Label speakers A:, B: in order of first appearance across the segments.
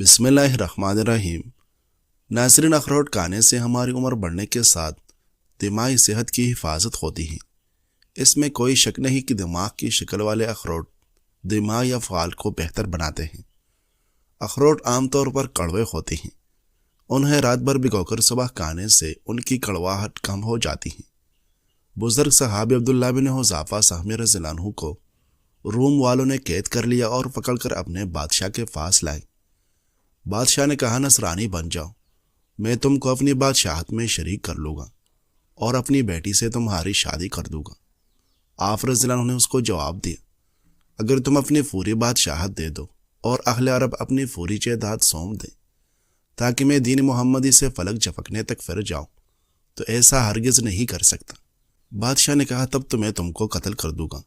A: بسم اللہ الرحمن الرحیم۔ ناظرین، اخروٹ کھانے سے ہماری عمر بڑھنے کے ساتھ دماغی صحت کی حفاظت ہوتی ہے۔ اس میں کوئی شک نہیں کہ دماغ کی شکل والے اخروٹ دماغی افعال کو بہتر بناتے ہیں۔ اخروٹ عام طور پر کڑوے ہوتے ہیں۔ انہیں رات بھر بھگو کر صبح کھانے سے ان کی کڑواہٹ کم ہو جاتی ہے۔ بزرگ صحابی عبداللہ بن حذافہ سہمی رضی اللہ عنہ کو روم والوں نے قید کر لیا اور پکڑ کر اپنے بادشاہ کے پاس لائے۔ بادشاہ نے کہا، نصرانی بن جاؤ، میں تم کو اپنی بادشاہت میں شریک کر لوں گا اور اپنی بیٹی سے تمہاری شادی کر دوں گا۔ آپ رضی اللہ عنہ نے اس کو جواب دیا، اگر تم اپنی پوری بادشاہت دے دو اور اہل عرب اپنی پوری جائیداد سونپ دیں تاکہ میں دین محمدی سے فلک جھپکنے تک پھر جاؤں، تو ایسا ہرگز نہیں کر سکتا۔ بادشاہ نے کہا، تب تو میں تم کو قتل کر دوں گا۔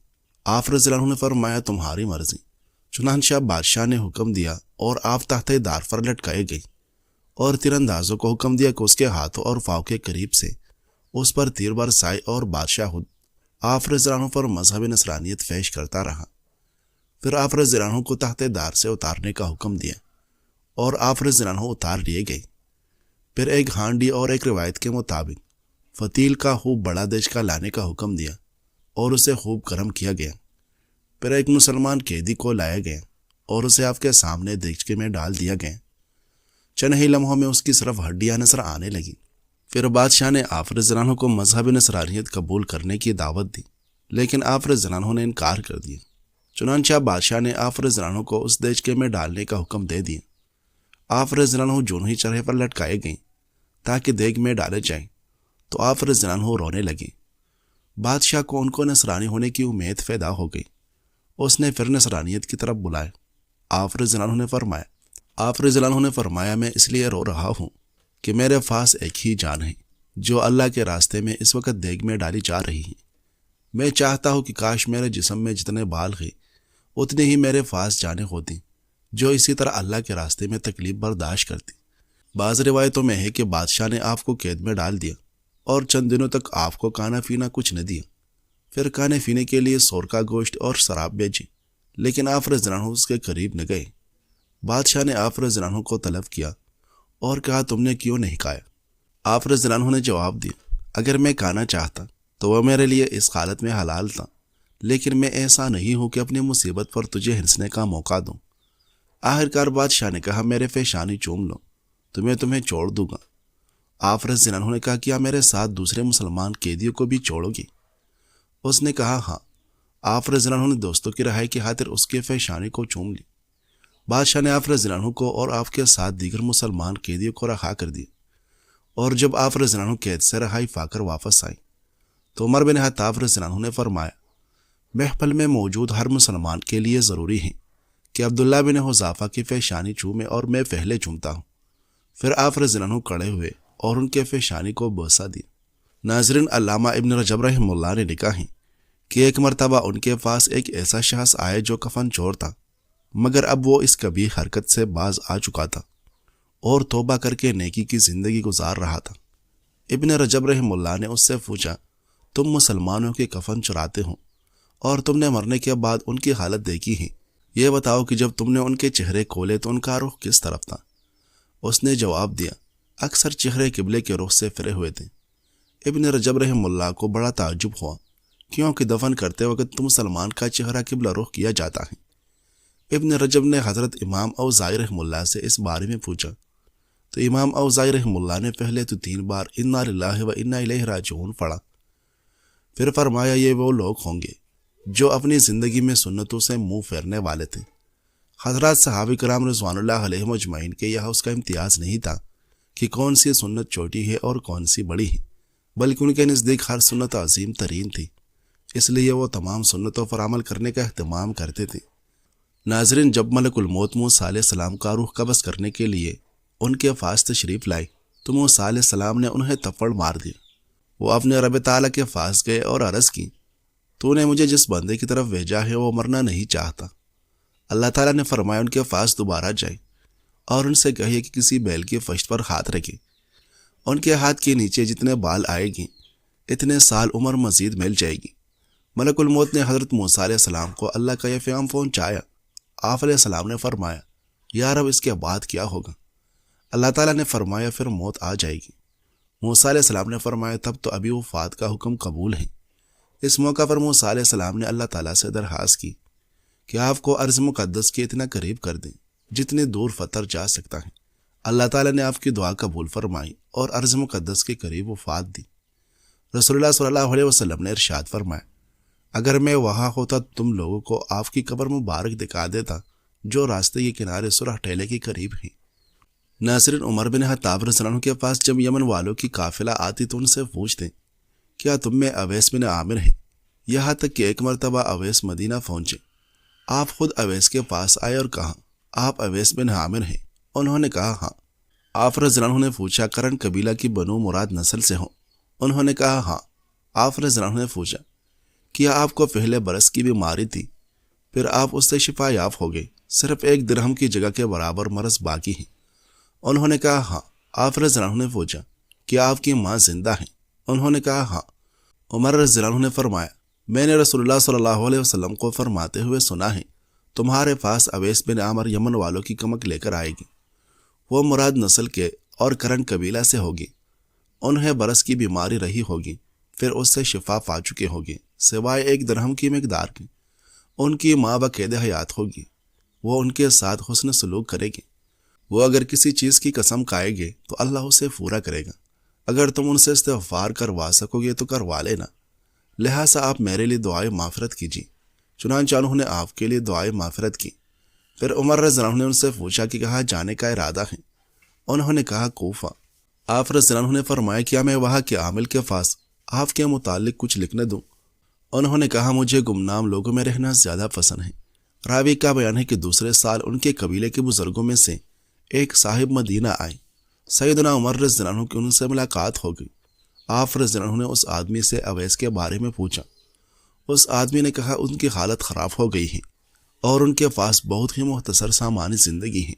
A: آپ رضی اللہ عنہ نے فرمایا، تمہاری مرضی۔ چنانچہ بادشاہ نے حکم دیا اور آپ تحت دار پر لٹکائے گئے، اور تیر اندازوں کو حکم دیا کہ اس کے ہاتھوں اور پاؤں کے قریب سے اس پر تیر برسائے، اور بادشاہ خود آپ رضی اللہ عنہ پر مذہب نصرانیت پیش کرتا رہا۔ پھر آپ رضی اللہ عنہ کو تحت دار سے اتارنے کا حکم دیا اور آپ رضی اللہ عنہ اتار لیے گئے۔ پھر ایک ہانڈی اور ایک روایت کے مطابق فتیل کا خوب بڑا دیش کا لانے کا حکم دیا اور اسے خوب گرم کیا گیا۔ پھر ایک مسلمان قیدی کو لایا گیا اور اسے آپ کے سامنے دیگچے میں ڈال دیا گیا۔ چند ہی لمحوں میں اس کی صرف ہڈیاں نظر آنے لگی۔ پھر بادشاہ نے آپ رضی اللہ عنہ کو مذہب نصرانیت قبول کرنے کی دعوت دی، لیکن آپ رضی اللہ عنہ نے انکار کر دیا۔ چنانچہ بادشاہ نے آپ رضی اللہ عنہ کو اس دیگچے میں ڈالنے کا حکم دے دیا۔ آپ رضی اللہ عنہ جون ہی چرخے پر لٹکائے گئے تاکہ دیگ میں ڈالے جائیں، تو آپ رضی اللہ عنہ رونے لگے۔ بادشاہ کو ان کو نصرانی ہونے کی امید پیدا ہو گئی۔ اس نے پھر نصرانیت کی طرف بلایا۔ آپ رضی اللہ عنہ نے فرمایا، میں اس لیے رو رہا ہوں کہ میرے پاس ایک ہی جان ہے جو اللہ کے راستے میں اس وقت دیگ میں ڈالی جا رہی ہے۔ میں چاہتا ہوں کہ کاش میرے جسم میں جتنے بال ہیں اتنے ہی میرے پاس جانیں ہوتی جو اسی طرح اللہ کے راستے میں تکلیف برداشت کرتی۔ بعض روایتوں میں ہے کہ بادشاہ نے آپ کو قید میں ڈال دیا اور چند دنوں تک آپ کو کھانا پینا کچھ نہ دیا۔ پھر کھانے پینے کے لیے سور کا گوشت اور شراب بھیجی، لیکن آپ رضی اللہ عنہ اس کے قریب نہ گئے۔ بادشاہ نے آپ رضی اللہ عنہ کو طلب کیا اور کہا، تم نے کیوں نہیں کھایا؟ آپ رضی اللہ عنہ نے جواب دیا، اگر میں کھانا چاہتا تو وہ میرے لیے اس حالت میں حلال تھا، لیکن میں ایسا نہیں ہوں کہ اپنی مصیبت پر تجھے ہنسنے کا موقع دوں۔ آخرکار بادشاہ نے کہا، میرے پیشانی چوم لو تو میں تمہیں چھوڑ دوں گا۔ آپ رضی اللہ عنہ نے کہا، کیا میرے ساتھ دوسرے مسلمان قیدیوں کو بھی چھوڑو گی؟ اس نے کہا، ہاں۔ آپ رضی اللہ عنہ نے دوستوں کی رہائی کی خاطر اس کے پیشانی کو چوم لی۔ بادشاہ نے آپ رضی اللہ عنہ کو اور آپ کے ساتھ دیگر مسلمان قیدیوں کو رہا کر دیا، اور جب آپ رضی اللہ عنہ قید سے رہائی پا کر واپس آئے تو عمر بن خطاب رضی اللہ عنہ نے فرمایا، محفل میں موجود ہر مسلمان کے لیے ضروری ہے کہ عبداللہ بن حذافہ کی پیشانی چومے، اور میں پہلے چومتا ہوں۔ پھر آپ رضی اللہ عنہ کھڑے ہوئے اور ان کے پیشانی کو بوسہ دیا۔ ناظرین، علامہ ابن رجب رحمہ اللہ نے لکھا ہے کہ ایک مرتبہ ان کے پاس ایک ایسا شخص آئے جو کفن چور تھا، مگر اب وہ اس قبیح حرکت سے باز آ چکا تھا اور توبہ کر کے نیکی کی زندگی گزار رہا تھا۔ ابن رجب رحمہ اللہ نے اس سے پوچھا، تم مسلمانوں کے کفن چراتے ہو اور تم نے مرنے کے بعد ان کی حالت دیکھی ہے، یہ بتاؤ کہ جب تم نے ان کے چہرے کھولے تو ان کا رخ کس طرف تھا؟ اس نے جواب دیا، اکثر چہرے قبلے کے رخ سے پھرے ہوئے تھے۔ ابن رجب رحمہ اللہ کو بڑا تعجب ہوا، کیونکہ دفن کرتے وقت تو مسلمان کا چہرہ قبلہ رخ کیا جاتا ہے۔ ابن رجب نے حضرت امام اوزاعی رحمہ اللہ سے اس بارے میں پوچھا، تو امام اوزاعی رحمہ اللہ نے پہلے تو 3 بار انا للہ و انا الیہ راجعون پڑھا۔ پھر فرمایا، یہ وہ لوگ ہوں گے جو اپنی زندگی میں سنتوں سے منہ پھیرنے والے تھے۔ حضرات صحابہ کرام رضوان اللہ علیہم اجمعین کے یہاں اس کا امتیاز نہیں تھا کہ کون سی سنت چھوٹی ہے اور کون سی بڑی ہے، بلکہ ان کے نزدیک ہر سنت عظیم ترین تھی، اس لیے وہ تمام سنتوں پر عمل کرنے کا اہتمام کرتے تھے۔ ناظرین، جب ملک الموت موسیٰ علیہ السلام کا روح قبض کرنے کے لیے ان کے پاس تشریف لائے تو موسیٰ علیہ السلام نے انہیں تھپڑ مار دیا۔ وہ اپنے رب تعالیٰ کے پاس گئے اور عرض کی، تو نے مجھے جس بندے کی طرف بھیجا ہے وہ مرنا نہیں چاہتا۔ اللہ تعالیٰ نے فرمایا، ان کے پاس دوبارہ جائیں اور ان سے کہیے کہ کسی بیل کی فشت پر ہاتھ رکھیں، ان کے ہاتھ کے نیچے جتنے بال آئے گی اتنے سال عمر مزید مل جائے گی۔ ملک الموت نے حضرت موسیٰ علیہ السلام کو اللہ کا یہ پیغام پہنچایا۔ آپ علیہ السلام نے فرمایا، یا رب اس کے بعد کیا ہوگا؟ اللہ تعالیٰ نے فرمایا پھر موت آ جائے گی۔ موسیٰ علیہ السلام نے فرمایا تب تو ابھی وفات کا حکم قبول ہے۔ اس موقع پر موسیٰ علیہ السلام نے اللہ تعالیٰ سے درخواست کی کہ آپ کو ارض مقدس کے اتنا قریب کر دیں جتنے دور فطر جا سکتا ہے۔ اللہ تعالیٰ نے آپ کی دعا قبول فرمائی اور ارض مقدس کے قریب وفات دی۔ رسول اللہ صلی اللہ علیہ وسلم نے ارشاد فرمایا اگر میں وہاں ہوتا تم لوگوں کو آپ کی قبر مبارک دکھا دیتا جو راستے کے کنارے سرخ ٹیلے کے قریب ہیں۔ ناظرین، عمر بن خطاب رضی اللہ عنہ کے پاس جب یمن والوں کی قافلہ آتی تو ان سے پوچھتے کیا تم میں اویس بن عامر ہے؟ یہاں تک کہ ایک مرتبہ اویس مدینہ پہنچے۔ آپ خود اویس کے پاس آئے اور کہا آپ اویس بن عامر ہیں؟ انہوں نے کہا ہاں۔ آپ رضی اللہ عنہ نے پوچھا کرن قبیلہ کی بنو مراد نسل سے ہوں؟ انہوں نے کہا ہاں۔ آپ رضی اللہ عنہ نے پوچھا کیا آپ کو پہلے برس کی بیماری تھی پھر آپ اس سے شفا یاب ہو گئے، صرف 1 درہم کی جگہ کے برابر مرض باقی ہے؟ انہوں نے کہا ہاں۔ آپ رضی اللہ عنہ نے پوچھا کیا آپ کی ماں زندہ ہیں؟ انہوں نے کہا ہاں۔ عمر رضی اللہ عنہ نے فرمایا میں نے رسول اللہ صلی اللہ علیہ وسلم کو فرماتے ہوئے سنا ہے تمہارے پاس اویس بن عامر یمن والوں کی کمک لے کر آئے گی، وہ مراد نسل کے اور کرن قبیلہ سے ہوگی، انہیں برس کی بیماری رہی ہوگی، پھر اس سے شفا پا چکے ہوگی سوائے 1 درہم کی مقدار کی۔ ان کی ماں بقید حیات ہوگی، وہ ان کے ساتھ حسن سلوک کرے گی، وہ اگر کسی چیز کی قسم کھائے گے تو اللہ اسے پورا کرے گا، اگر تم ان سے استغفار کروا سکو گے تو کروا لینا، لہٰذا آپ میرے لیے دعائے مغفرت کیجیے۔ چنانچہ انہوں نے آپ کے لیے دعائے مغفرت کی۔ پھر عمر رضی اللہ عنہ نے ان سے پوچھا کہ کہاں جانے کا ارادہ ہے؟ انہوں نے کہا کوفہ۔ آپ رضی اللہ عنہ نے فرمایا کیا میں وہاں کے عامل کے پاس آپ کے متعلق کچھ لکھنے دوں؟ انہوں نے کہا مجھے گمنام لوگوں میں رہنا زیادہ پسند ہے۔ راوی کا بیان ہے کہ دوسرے سال ان کے قبیلے کے بزرگوں میں سے ایک صاحب مدینہ آئے، سیدنا عمر رضی اللہ عنہ کی ان سے ملاقات ہو گئی۔ آپ رضی اللہ عنہ نے اس آدمی سے اویس کے بارے میں پوچھا۔ اس آدمی نے کہا ان کی حالت خراب ہو گئی ہے اور ان کے پاس بہت ہی مختصر سامان زندگی ہے۔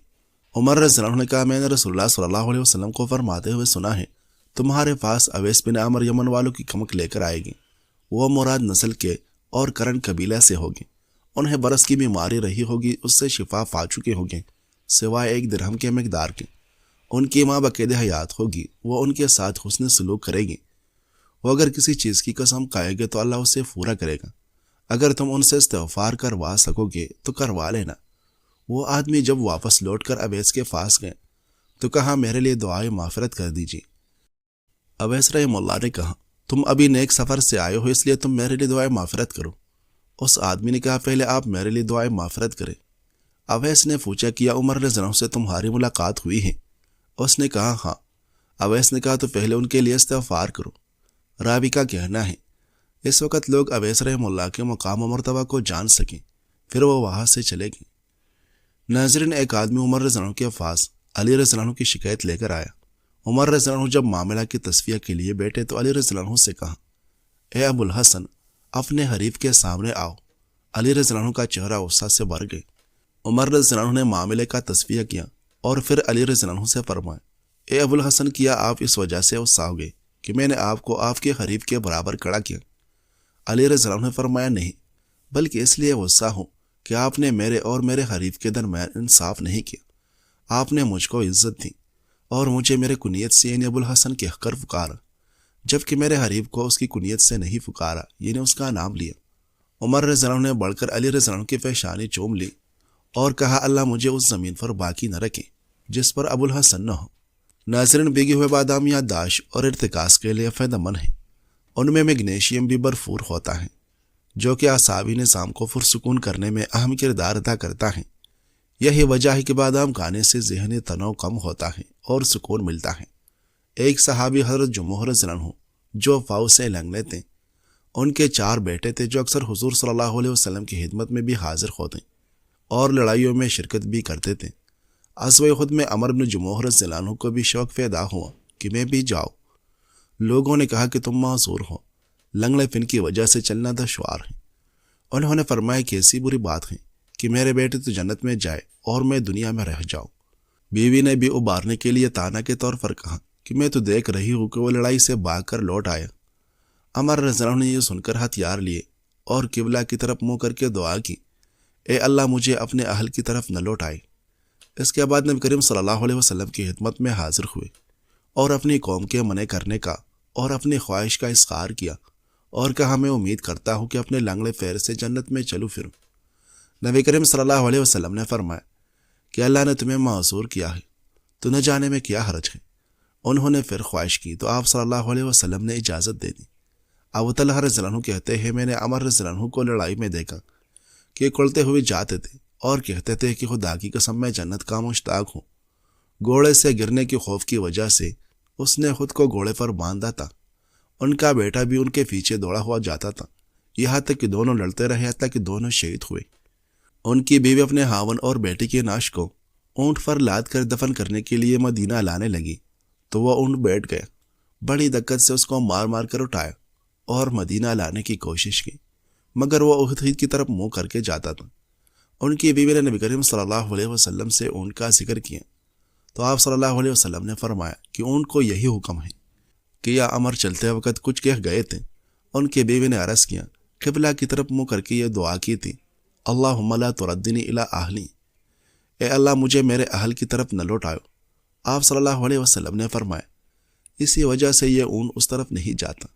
A: عمر رضی اللہ عنہ نے کہا میں نے رسول اللہ صلی اللہ علیہ وسلم کو فرماتے ہوئے سنا ہے تمہارے پاس اویس بن عامر یمن والوں کی کمک لے کر آئے گی، وہ مراد نسل کے اور کرن قبیلہ سے ہوگی، انہیں برس کی بیماری رہی ہوگی، اس سے شفا پا چکے ہوگے سوائے 1 درہم کے مقدار کے، ان کی ماں بقید حیات ہوگی، وہ ان کے ساتھ حسن سلوک کرے گی، وہ اگر کسی چیز کی قسم کھائے گے تو اللہ اسے پورا کرے گا، اگر تم ان سے استغفار کروا سکو گے تو کروا لینا۔ وہ آدمی جب واپس لوٹ کر اویس کے پاس گئے تو کہا میرے لیے دعائے مغفرت کر دیجیے۔ اویس رحمہ اللہ نے کہا تم ابھی نیک سفر سے آئے ہو اس لیے تم میرے لیے دعائے مغفرت کرو۔ اس آدمی نے کہا پہلے آپ میرے لیے دعائے مغفرت کریں۔ اویس نے پوچھا کیا عمر رضی اللہ عنہ سے تمہاری ملاقات ہوئی ہے؟ اس نے کہا ہاں۔ اویس نے کہا تو پہلے ان کے لیے استغفار کرو۔ راوی کا کہنا ہے اس وقت لوگ اویس رحمہ اللہ کے مقام و مرتبہ کو جان سکیں، پھر وہ وہاں سے چلے گئے۔ ناظرین، ایک آدمی عمر رضی اللہ عنہ کے پاس علی رضی اللہ عنہ کی شکایت لے کر آیا۔ عمر رضی اللہ عنہ جب معاملہ کی تصفیہ کے لیے بیٹھے تو علی رضی اللہ عنہ سے کہا اے ابو الحسن اپنے حریف کے سامنے آؤ۔ علی رضی اللہ عنہ کا چہرہ غصہ سے بھر گئے۔ عمر رضی اللہ عنہ نے معاملے کا تصفیہ کیا اور پھر علی رضی اللہ عنہ سے فرمایا اے ابو الحسن کیا آپ اس وجہ سے غصہ ہو گئے کہ میں نے آپ کو آپ کے حریف کے برابر کھڑا کیا؟ علی رضی اللہ عنہ نے فرمایا نہیں، بلکہ اس لیے غصہ ہوں کہ آپ نے میرے اور میرے حریف کے درمیان انصاف نہیں کیا۔ آپ نے مجھ کو عزت دی اور مجھے میرے کنیت سے یعنی ابو الحسن کہہ کر پکارا، جبکہ میرے حریف کو اس کی کنیت سے نہیں پکارا یعنی اس کا نام لیا۔ عمر رضی اللہ عنہ نے بڑھ کر علی رضی اللہ عنہ کی پیشانی چوم لی اور کہا اللہ مجھے اس زمین پر باقی نہ رکھے جس پر ابو الحسن نہ ہو۔ ناظرین، بھیگے ہوئے بادام یادداشت اور ارتکاز کے لیے فائدہ مند ہیں۔ ان میں میگنیشیم بھی بھرپور ہوتا ہے جو کہ اعصابی نظام کو پرسکون کرنے میں اہم کردار ادا کرتا ہے۔ یہی وجہ ہے کہ بادام کھانے سے ذہنی تناؤ کم ہوتا ہے اور سکون ملتا ہے۔ ایک صحابی حضرت جمعہ رضی اللہ عنہ جو فوج سے لنگڑے تھے، ان کے 4 بیٹے تھے جو اکثر حضور صلی اللہ علیہ وسلم کی خدمت میں بھی حاضر ہوتے اور لڑائیوں میں شرکت بھی کرتے تھے۔ غزوہ خود میں عمر بن جمعہ رضی اللہ عنہ کو بھی شوق پیدا ہوا کہ میں بھی جاؤ۔ لوگوں نے کہا کہ تم معذور ہو، لنگڑے پن کی وجہ سے چلنا دشوار ہے۔ انہوں نے فرمایا کہ ایسی بری بات ہے کہ میرے بیٹے تو جنت میں جائے اور میں دنیا میں رہ جاؤں۔ بیوی نے بھی ابارنے کے لیے تانا کے طور پر کہا کہ میں تو دیکھ رہی ہوں کہ وہ لڑائی سے بھاگ کر لوٹ آیا۔ عمر رضی اللہ عنہ نے یہ سن کر ہتھیار لیے اور قبلہ کی طرف منہ کر کے دعا کی اے اللہ مجھے اپنے اہل کی طرف نہ لوٹائے۔ اس کے بعد نبی کریم صلی اللہ علیہ وسلم کی خدمت میں حاضر ہوئے اور اپنی قوم کے منع کرنے کا اور اپنی خواہش کا اظہار کیا اور کہا میں امید کرتا ہوں کہ اپنے لنگڑے پیر سے جنت میں چلو پھروں۔ نبی کریم صلی اللہ علیہ وسلم نے فرمایا کہ اللہ نے تمہیں معذور کیا ہے، تو نہ جانے میں کیا حرج ہے۔ انہوں نے پھر خواہش کی تو آپ صلی اللہ علیہ وسلم نے اجازت دے دی۔ ابو طلحہ رضی اللہ عنہ کہتے ہیں میں نے عمر رضی اللہ عنہ کو لڑائی میں دیکھا کہ کڑتے ہوئے جاتے تھے اور کہتے تھے کہ خدا کی قسم میں جنت کا مشتاق ہوں۔ گھوڑے سے گرنے کے خوف کی وجہ سے اس نے خود کو گھوڑے پر باندھا تھا۔ ان کا بیٹا بھی ان کے پیچھے دوڑا ہوا جاتا تھا، یہاں تک کہ دونوں لڑتے رہے حتیٰ کہ دونوں شہید ہوئے۔ ان کی بیوی اپنے خاوند اور بیٹی کی نعش کو اونٹ پر لاد کر دفن کرنے کے لیے مدینہ لانے لگی تو وہ اونٹ بیٹھ گیا۔ بڑی دقت سے اس کو مار مار کر اٹھایا اور مدینہ لانے کی کوشش کی، مگر وہ احد کی طرف منہ کر کے جاتا تھا۔ ان کی بیوی نے نبی کریم صلی اللہ علیہ وسلم سے اونٹ کا ذکر کیا تو آپ صلی اللہ علیہ وسلم نے فرمایا کہ اونٹ کو یہی حکم ہے کہ یا عمر چلتے وقت کچھ کہہ گئے تھے۔ ان کی بیوی نے عرض کیا، قبلہ کی طرف منہ کر کے یہ دعا کی تھی، اللہم لا تردنی الی اہلی، اے اللہ مجھے میرے اہل کی طرف نہ لوٹاؤ۔ آپ صلی اللہ علیہ وسلم نے فرمایا اسی وجہ سے یہ اونٹ اس طرف نہیں جاتا۔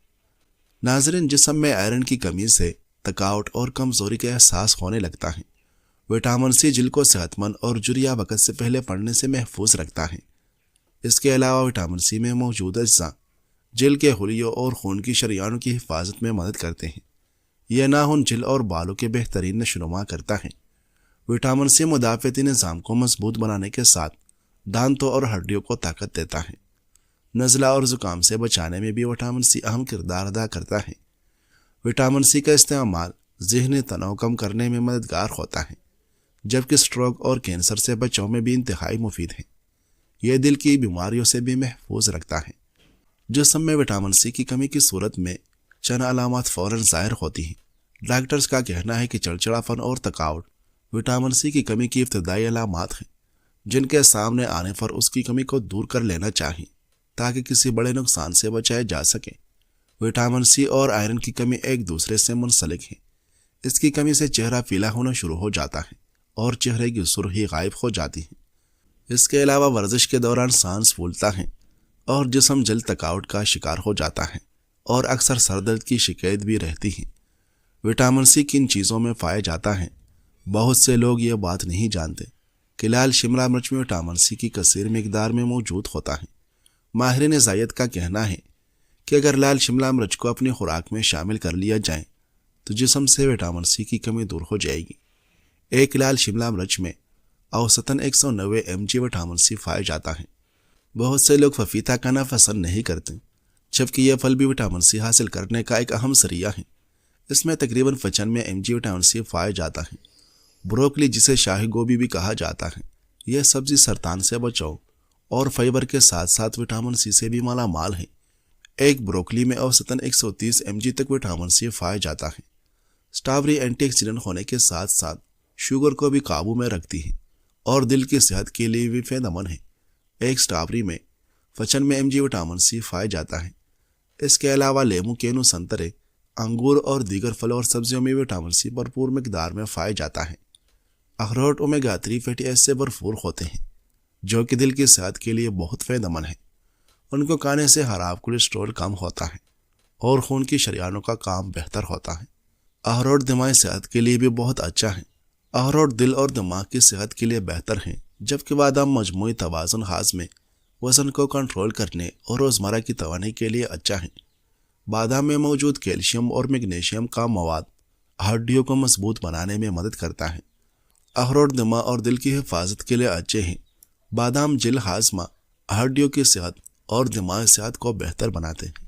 A: ناظرین، جسم میں آئرن کی کمی سے تھکاوٹ اور کمزوری کا احساس ہونے لگتا ہے۔ وٹامن سی جلد کو صحت مند اور جریا وقت سے پہلے پڑھنے سے محفوظ رکھتا ہے۔ اس کے علاوہ وٹامن سی میں موجود اجزاء جلد کے خلیوں اور خون کی شریانوں کی حفاظت میں مدد کرتے ہیں۔ یہ ناخن جلد اور بالوں کے بہترین نشوونما کرتا ہے۔ وٹامن سی مدافعتی نظام کو مضبوط بنانے کے ساتھ دانتوں اور ہڈیوں کو طاقت دیتا ہے۔ نزلہ اور زکام سے بچانے میں بھی وٹامن سی اہم کردار ادا کرتا ہے۔ وٹامن سی کا استعمال ذہنی تناؤ کم کرنے میں مددگار ہوتا ہے، جبکہ سٹروک اور کینسر سے بچاؤ میں بھی انتہائی مفید ہے۔ یہ دل کی بیماریوں سے بھی محفوظ رکھتا ہے۔ جسم میں وٹامن سی کی کمی کی صورت میں چند علامات فوراً ظاہر ہوتی ہیں۔ ڈاکٹرز کا کہنا ہے کہ چڑچڑاپن اور تھکاوٹ وٹامن سی کی کمی کی ابتدائی علامات ہیں، جن کے سامنے آنے پر اس کی کمی کو دور کر لینا چاہیے تاکہ کسی بڑے نقصان سے بچایا جا سکے۔ وٹامن سی اور آئرن کی کمی ایک دوسرے سے منسلک ہیں۔ اس کی کمی سے چہرہ پیلا ہونا شروع ہو جاتا ہے اور چہرے کی سرخی غائب ہو جاتی ہے۔ اس کے علاوہ ورزش کے دوران سانس پھولتا ہے اور جسم جلد تھکاوٹ کا شکار ہو جاتا ہے اور اکثر سر درد کی شکایت بھی رہتی ہے۔ وٹامن سی کن چیزوں میں پایا جاتا ہے؟ بہت سے لوگ یہ بات نہیں جانتے کہ لال شملہ مرچ میں وٹامن سی کی کثیر مقدار میں موجود ہوتا ہے۔ ماہرین ذائقہ کا کہنا ہے کہ اگر لال شملہ مرچ کو اپنی خوراک میں شامل کر لیا جائے تو جسم سے وٹامن سی کی کمی دور ہو جائے گی۔ ایک لال شملہ مرچ میں اوسطاً 190 mg وٹامن سی پایا جاتا ہے۔ بہت سے لوگ پپیتا کھانا پسند نہیں کرتے، جبکہ یہ پھل بھی وٹامن سی حاصل کرنے کا ایک اہم ذریعہ ہے۔ اس میں تقریباً 95 mg وٹامن سی پایا جاتا ہے۔ بروکلی، جسے شاہی گوبھی بھی کہا جاتا ہے، یہ سبزی سرطان سے بچاؤ اور فائبر کے ساتھ ساتھ وٹامن سی سے بھی مالا مال ہے۔ ایک بروکلی میں اوسطاً 130 mg تک وٹامن سی پایا جاتا ہے۔ سٹرابیری اینٹی آکسیڈنٹ ہونے کے ساتھ ساتھ شوگر کو بھی قابو میں رکھتی ہے اور دل کی صحت کے لیے بھی فائدہ مند ہے۔ ایک سٹرابیری میں 95 mg وٹامن سی پایا جاتا ہے۔ اس کے علاوہ لیمو، کینو، سنترے، انگور اور دیگر پھل اور سبزیوں میں وٹامن سی بھرپور مقدار میں پایا جاتا ہے۔ اخروٹ اومیگا 3 فیٹی ایسڈ سے بھرپور ہوتے ہیں، جو کہ دل کی صحت کے لیے بہت فائدہ مند ہے۔ ان کو کھانے سے خراب کولیسٹرول کم ہوتا ہے اور خون کی شریانوں کا کام بہتر ہوتا ہے۔ اخروٹ دماغی صحت کے لیے بھی بہت اچھا ہے۔ اخروٹ دل اور دماغ کی صحت کے لیے بہتر ہیں، جبکہ بادام مجموعی توازن ہاضمے، وزن کو کنٹرول کرنے اور روزمرہ کی توانائی کے لیے اچھا ہے۔ بادام میں موجود کیلشیم اور میگنیشیم کا مواد ہڈیوں کو مضبوط بنانے میں مدد کرتا ہے۔ اخروٹ دماغ اور دل کی حفاظت کے لیے اچھے ہیں۔ بادام جلد ہاضمہ، ہڈیوں کی صحت اور دماغی صحت کو بہتر بناتے ہیں۔